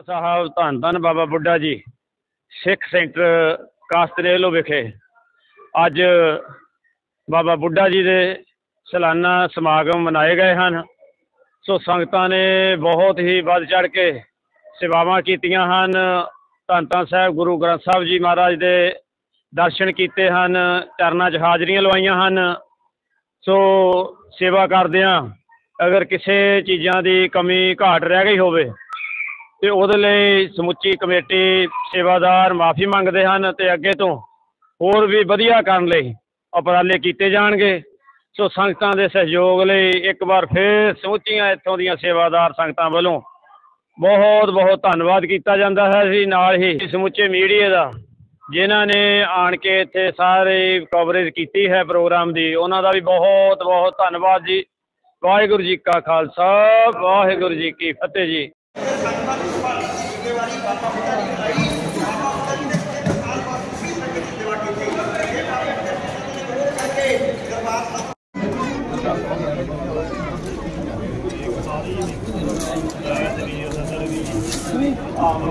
साहब धन धन बाबा बुढ़ा जी सिख सेंटर कास्तरेलो विखे अज बाबा बुढ़ा जी के सालाना समागम मनाए गए हैं। सो संगतां ने बहुत ही बढ़ चढ़ के सेवावां कीतियां हन। धन धन साहब गुरु ग्रंथ साहब जी महाराज के दर्शन किए हैं, चरनां च हाजरियां लवाइयां हैं। सो सेवा करदियां अगर किसी चीज़ां की कमी घाट रह गई होवे ते उहदे लई समुची कमेटी सेवादार माफ़ी मंगते हैं ते अगे तो होर भी वधिया करन लई उपराले कीते जाणगे। सो संगतां दे सहयोग लई एक बार फिर समुचियां इत्थों दीयां सेवादार संगतां वल्लों बहुत बहुत धन्नवाद किया जाता है जी। नाल ही समुचे मीडिया का जिन्हां ने आण के इत्थे सारे कवरेज की है प्रोग्राम की, उन्हां दा भी बहुत बहुत धन्नवाद जी। वाहिगुरू जी का खालसा वाहिगुरू जी की फतेह जी।